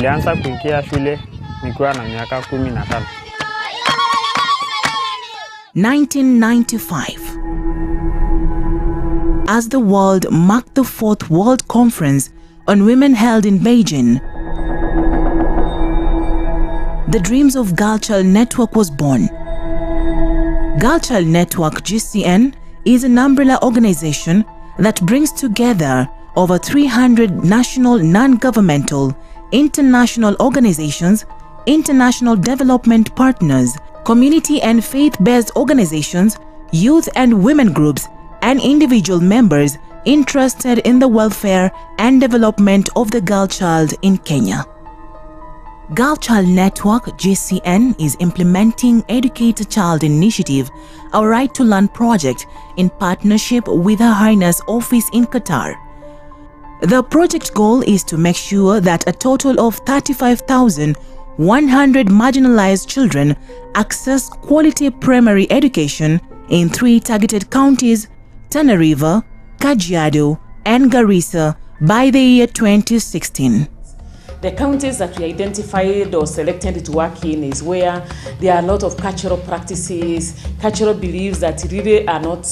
Nilianza kuingia shule nikiwa na miaka 15. 1995. As the world marked the 4th World Conference on Women held in Beijing, the Dreams of Girl Child Network was born. Girl Child Network GCN is an umbrella organization that brings together over 300 national non-governmental, international organizations, international development partners, community and faith-based organizations, youth and women groups, and individual members interested in the welfare and development of the girl child in Kenya. Girl Child Network GCN is implementing Educate a Child Initiative, a Right to Learn project in partnership with Her Highness Office in Qatar. The project goal is to make sure that a total of 35,100 marginalized children access quality primary education in 3 targeted counties, Tana River, Kajiado, and Garissa by the year 2016. The counties that we identified or selected to work in is where there are a lot of cultural practices, cultural beliefs that really are not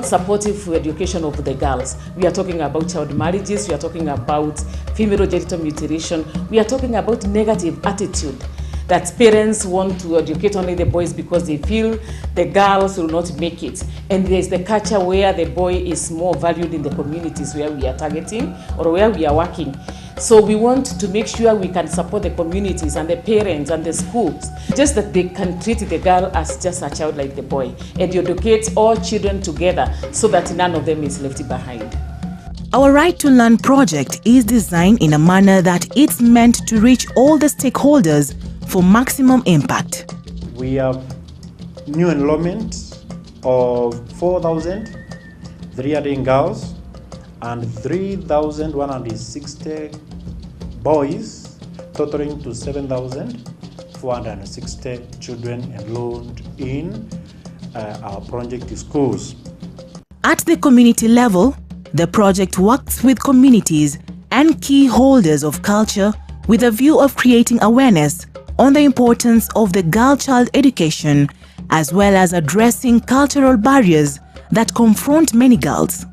supportive for education of the girls. We are talking about child marriages, we are talking about female genital mutilation, we are talking about negative attitude that parents want to educate only the boys because they feel the girls will not make it. And there's the culture where the boy is more valued in the communities where we are targeting or where we are working. So we want to make sure we can support the communities and the parents and the schools, just that they can treat the girl as just a child like the boy and educate all children together so that none of them is left behind. Our Right to Learn project is designed in a manner that it's meant to reach all the stakeholders for maximum impact. We have new enrollment of 4,300 girls and 3,160 boys, totaling to 7,460 children enrolled in our project schools. At the community level, the project works with communities and key holders of culture with a view of creating awareness on the importance of the girl-child education, as well as addressing cultural barriers that confront many girls.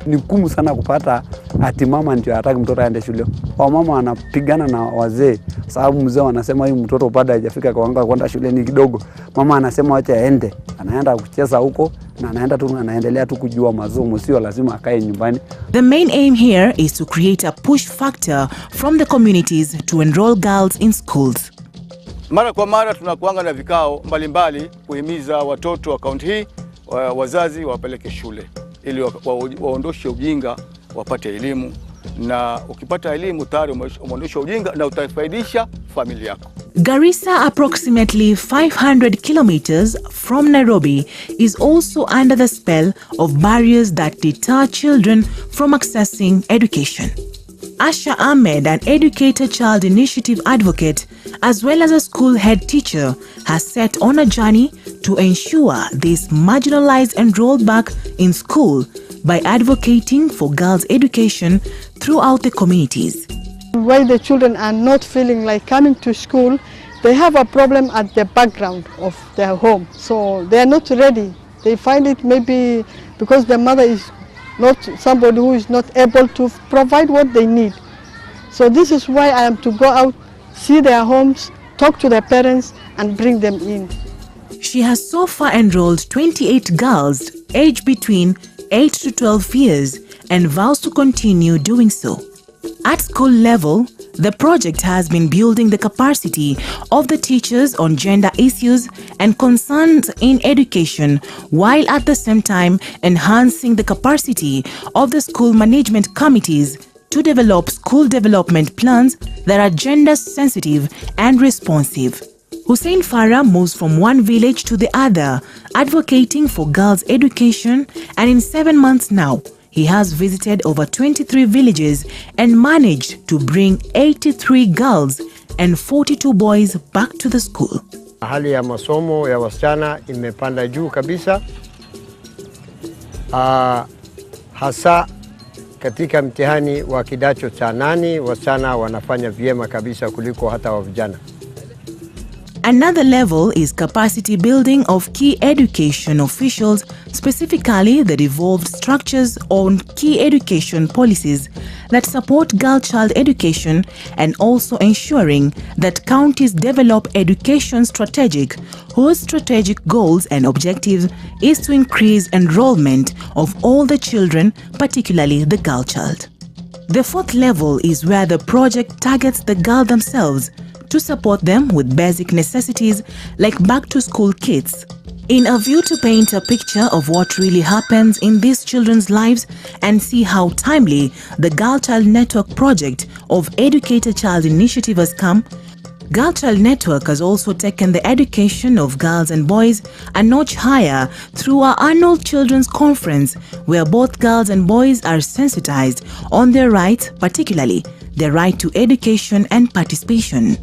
Ni ngumu sana kupata ati mama ndio hataki mtoto aende shule. Mama wanapigana na wazee sababu mzee wanasema huyu mtoto bado hajafika kiwango kwenda shule ni kidogo. Mama anasema acha aende. Anaenda kucheza huko na anaendelea tu kujua masomo, sio lazima akae nyumbani. The main aim here is to create a push factor from the communities to enroll girls in schools. Mara kwa mara tunakuanga na vikao mbalimbali kuhimiza watoto wa kaunti hii wazazi wapeleke shule ili waondoshe ujinga, wapate elimu, na ukipata elimu tayari umeondosha ujinga na utafaidisha familia yako. Garissa, approximately 500 kilometers from Nairobi, is also under the spell of barriers that deter children from accessing education. Asha Ahmed, an Educate a Child Initiative advocate, as well as a school head teacher, has set on a journey to ensure these marginalized enroll back in school by advocating for girls' education throughout the communities. While the children are not feeling like coming to school, they have a problem at the background of their home. So they are not ready. They find it maybe because the mother is not somebody who is not able to provide what they need. So this is why I am to go out, see their homes, talk to their parents and bring them in. She has so far enrolled 28 girls aged between 8 to 12 years and vows to continue doing so. At school level, the project has been building the capacity of the teachers on gender issues and concerns in education, while at the same time enhancing the capacity of the school management committees to develop school development plans that are gender sensitive and responsive. Hussein Farah moves from one village to the other, advocating for girls' education, and in 7 months now, he has visited over 23 villages and managed to bring 83 girls and 42 boys back to the school. Hali ya masomo ya wasichana imepanda juu kabisa. Hasa katika mtihani wa kidato cha 8 wasichana wanafanya vyema kabisa kuliko hata wa vijana. Another level is capacity building of key education officials, specifically the devolved structures on key education policies that support girl child education, and also ensuring that counties develop education strategic whose strategic goals and objectives is to increase enrollment of all the children, particularly the girl child. The fourth level is where the project targets the girl themselves to support them with basic necessities like back-to-school kits, in a view to paint a picture of what really happens in these children's lives and see how timely the Girl Child Network project of Educate a Child initiative has come. Girl Child Network has also taken the education of girls and boys a notch higher through our annual Children's Conference, where both girls and boys are sensitized on their rights, particularly their right to education and participation.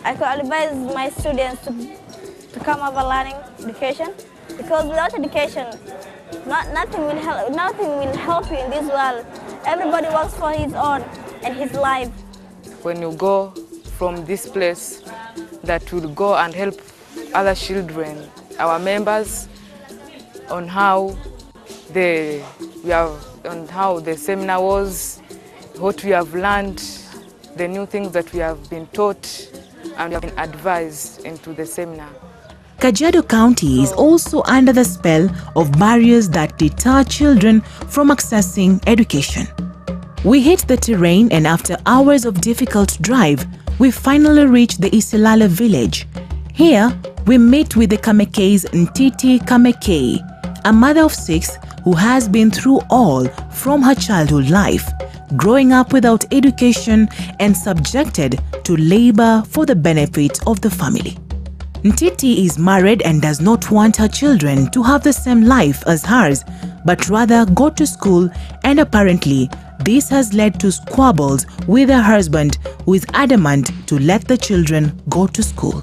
I could advise my students to come have a learning education, because without education, nothing will help you in this world. Everybody works for his own and his life. When you go from this place, that will go and help other children, our members, on how the seminar was, what we have learned, the new things that we have been taught and we have been advised into the seminar. Kajiado County is also under the spell of barriers that deter children from accessing education. We hit the terrain, and after hours of difficult drive, we finally reached the Isilale village. Here, we meet with the Kamekei's Ntiti Kamekei, a mother of 6 who has been through all from her childhood life, growing up without education and subjected to labor for the benefit of the family. Ntiti is married and does not want her children to have the same life as hers, but rather go to school, and apparently this has led to squabbles with her husband, who is adamant to let the children go to school.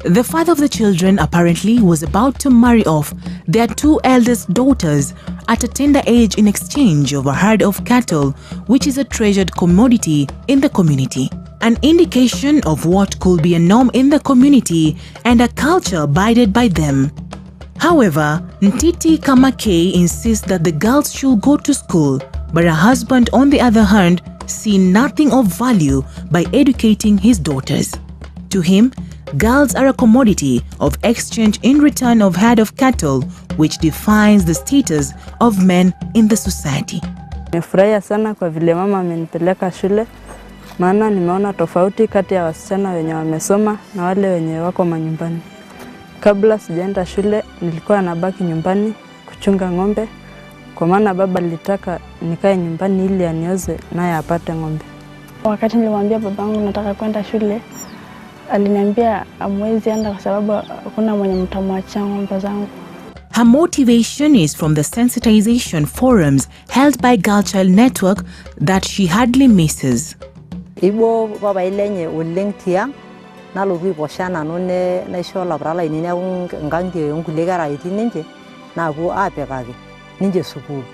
The father of the children apparently was about to marry off their 2 eldest daughters at a tender age in exchange of a herd of cattle, which is a treasured commodity in the community. An indication of what could be a norm in the community and a culture abided by them. However, Ntiti Kamekei insists that the girls should go to school, but her husband, on the other hand, sees nothing of value by educating his daughters. To him, girls are a commodity of exchange in return of herd of cattle, which defines the status of men in the society. Nimefurahia sana kwa vile mama amenipeleka shule, maana nimeona tofauti kati ya wasichana wenye wamesoma na wale wenye wako manyumbani. Kabla sijaenda shule nilikuwa nabaki nyumbani kuchunga ng'ombe, kwa maana baba alitaka nikae nyumbani ili anioze naye apate ng'ombe. Wakati nilimwambia babangu nataka kwenda shule, aliniambia amwezi enda kwa sababu hakuna mwenye mtamwachia ng'ombe zangu. Her motivation is from the sensitization forums held by Girl Child Network that she hardly misses. Ibo baba ilenye uleng tiang nalogi boshana none naisho labrala ininya ngangi ungulegara itininje na go apekage ninje sukuru.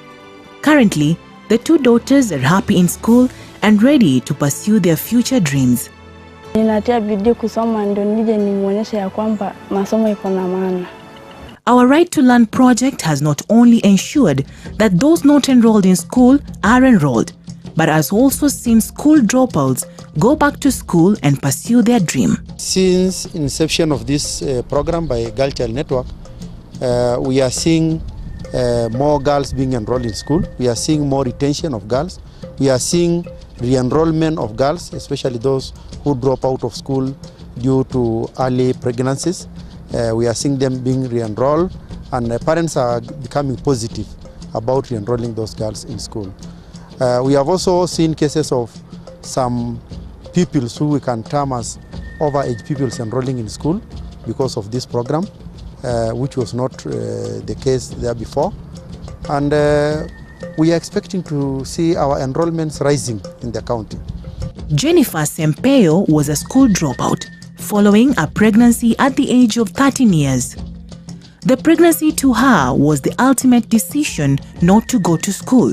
Currently, the 2 daughters are happy in school and ready to pursue their future dreams. Ninatia bidii kusoma ndio nije nimuonyeshe ya kwamba masomo iko na maana. Our Right to Learn project has not only ensured that those not enrolled in school are enrolled, but has also seen school dropouts go back to school and pursue their dream. Since inception of this program by Girl Child Network, we are seeing more girls being enrolled in school. We are seeing more retention of girls. We are seeing re-enrollment of girls, especially those who drop out of school due to early pregnancies. We are seeing them being re-enrolled, and parents are becoming positive about re-enrolling those girls in school. We have also seen cases of some pupils who we can term as overage pupils enrolling in school because of this program, which was not the case there before. And we are expecting to see our enrollments rising in the county. Jennifer Sempeyo was a school dropout following a pregnancy at the age of 13 years. The pregnancy to her was the ultimate decision not to go to school.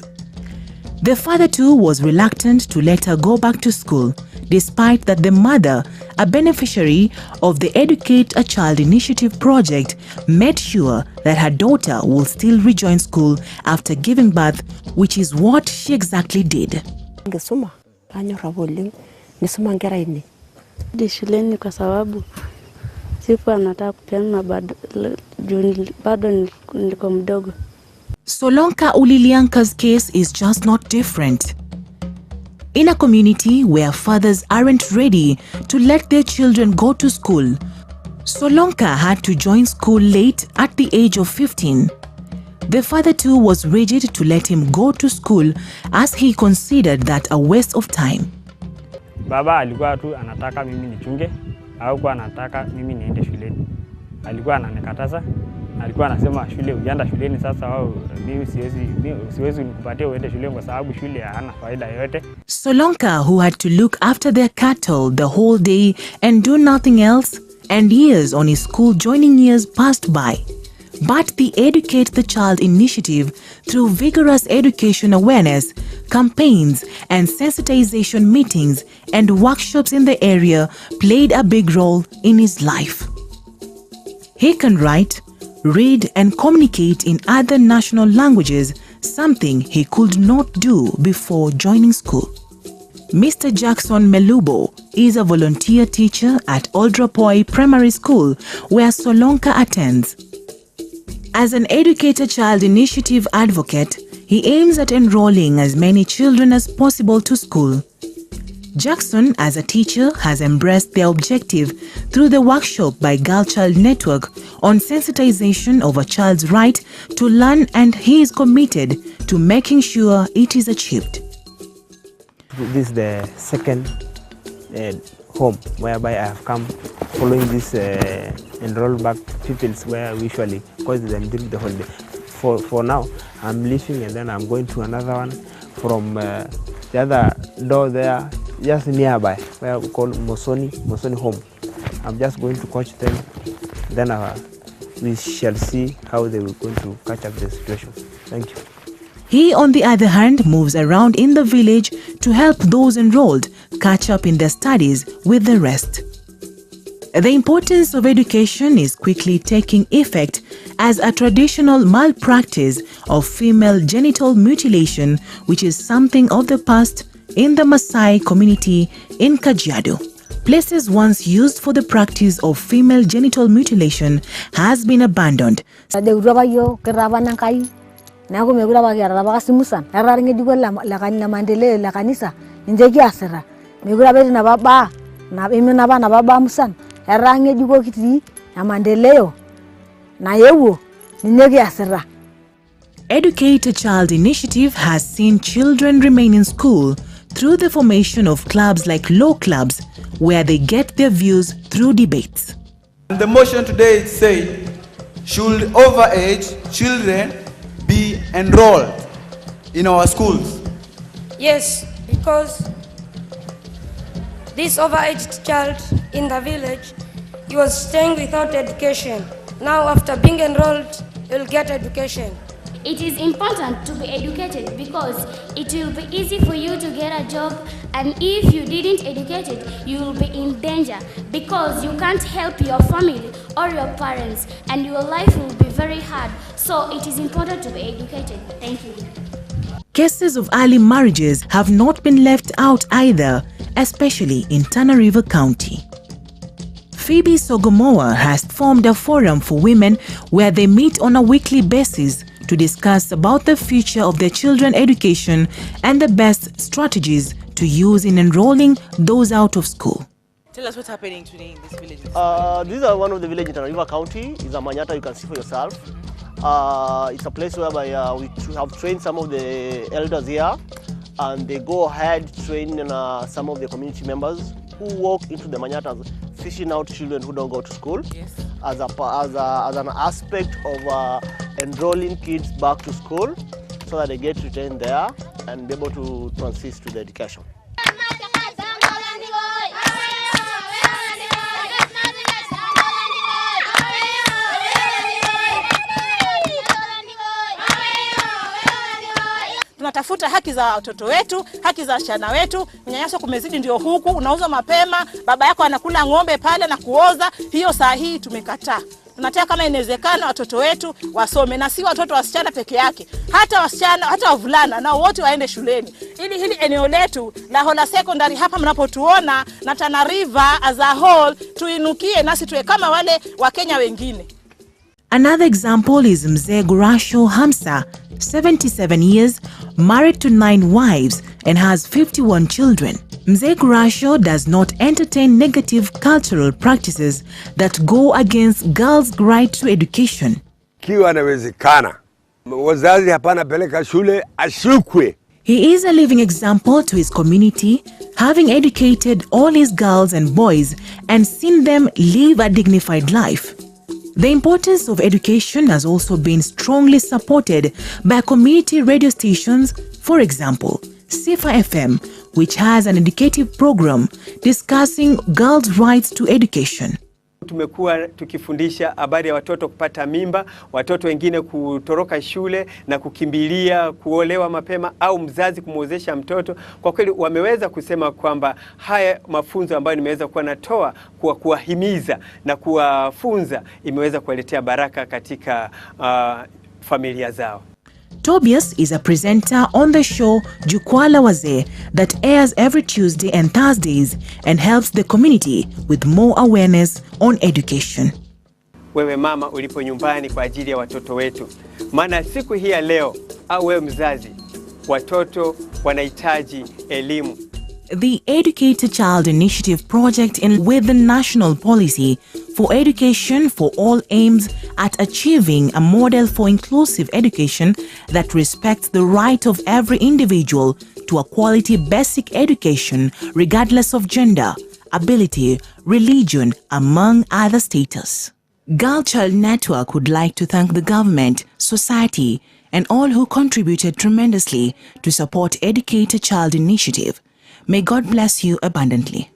The father too was reluctant to let her go back to school, despite that the mother, a beneficiary of the Educate a Child Initiative project, made sure that her daughter will still rejoin school after giving birth, which is what she exactly did. Shuleni kwa sababu sikuwa nataka kupeana bado nilikuwa mdogo. Solonka Ulilianka's case is just not different. In a community where fathers aren't ready to let their children go to school, Solonka had to join school late at the age of 15. The father too was rigid to let him go to school as he considered that a waste of time. Baba alikuwa tu anataka mimi nichunge au kwa anataka mimi niende shuleni. Alikuwa ananikataza. Alikuwa anasema shule ukienda shuleni sasa wao mimi siwezi nikupatia uende shuleni kwa sababu shule hana faida yoyote. Solonka, who had to look after their cattle the whole day and do nothing else, and years on his school joining years passed by. But the Educate the Child initiative, through vigorous education awareness, campaigns and sensitization meetings and workshops in the area, played a big role in his life. He can write, read and communicate in other national languages, something he could not do before joining school. Mr. Jackson Melubo is a volunteer teacher at Oldrapoi Primary School, where Solonka attends. As an Educate a Child Initiative advocate, he aims at enrolling as many children as possible to school. Jackson, as a teacher, has embraced the objective through the workshop by Girl Child Network on sensitization of a child's right to learn, and he is committed to making sure it is achieved. This is the second home whereby I have come following this enroll back pupils where we usually cause them during the holiday. For now, I'm leaving and then I'm going to another one from the other door there, just nearby, where we call Mosoni Home. I'm just going to coach them, then we shall see how they will going to catch up the situation. Thank you. He, on the other hand, moves around in the village to help those enrolled catch up in their studies with the rest. The importance of education is quickly taking effect as a traditional malpractice of female genital mutilation, which is something of the past in the Maasai community in Kajiado. Places once used for the practice of female genital mutilation has been abandoned. Naku megura bagiara bakasimusan eraringe jugo la mandele la kanisa njeki asera megura beti na baba na ime na baba musan erange jugo kiti na mandeleo na yewo njeki asera. Educate a Child initiative has seen children remain in school through the formation of clubs like law clubs, where they get their views through debates. And the motion today said, should overage children be enrolled in our schools? Yes, because this overaged child in the village, he was staying without education. Now after being enrolled, he will get education. It is important to be educated because it will be easy for you to get a job, and if you didn't educate it, you will be in danger because you can't help your family or your parents, and your life will be very hard. So it is important to be educated. Thank you. Cases of early marriages have not been left out either, especially in Tana River County. Phoebe Sogomoa has formed a forum for women where they meet on a weekly basis to discuss about the future of their children's education and the best strategies to use in enrolling those out of school. Tell us what's happening today in this village. These are one of the villages in Tana River County. It's a Manyata, you can see for yourself. It's a place whereby we have trained some of the elders here, and they go ahead training some of the community members who walk into the Manyatas, fishing out children who don't go to school, yes, as an aspect of enrolling kids back to school. so that they get retained there and be able to transit to the education. Tunatafuta haki za watoto wetu, haki za wasichana wetu. Unyanyaso kumezidi ndio huku, unauza mapema, baba yako anakula ng'ombe pale na kuoza. Hiyo saa hii tumekataa. Tunataka kama inawezekana watoto wetu wasome, na si watoto wasichana peke yake. Hata wasichana, hata wavulana nao wote waende shuleni. Ili hili eneo letu la Hola Secondary hapa mnapotuona na Tana River as a whole tuinukie nasi tuwe kama wale Wakenya wengine. Another example is Mzee Gurasho Hamsa, 77 years, married to 9 wives and has 51 children. Mzee Gurasho does not entertain negative cultural practices that go against girls' right to education. Kiwa inawezekana, wazazi hapana peleka shule ashukwe. He is a living example to his community, having educated all his girls and boys and seen them live a dignified life. The importance of education has also been strongly supported by community radio stations, for example, Sifa FM, which has an educative program discussing girls' rights to education. Tumekuwa tukifundisha habari ya watoto kupata mimba, watoto wengine kutoroka shule na kukimbilia kuolewa mapema au mzazi kumwozesha mtoto. Kwa kweli wameweza kusema kwamba haya mafunzo ambayo nimeweza kuwa natoa kwa kuwahimiza na kuwafunza imeweza kuwaletea baraka katika familia zao. Tobias is a presenter on the show Jukwaa la Wazee that airs every Tuesday and Thursdays and helps the community with more awareness on education. Wewe mama ulipo nyumbani kwa ajili ya watoto wetu. Maana siku hii ya leo au wewe mzazi, watoto wanahitaji elimu. The Educate a Child Initiative project with the national policy for education for all aims at achieving a model for inclusive education that respects the right of every individual to a quality basic education regardless of gender, ability, religion, among other status. Girl Child Network would like to thank the government, society, and all who contributed tremendously to support Educate a Child Initiative. May God bless you abundantly.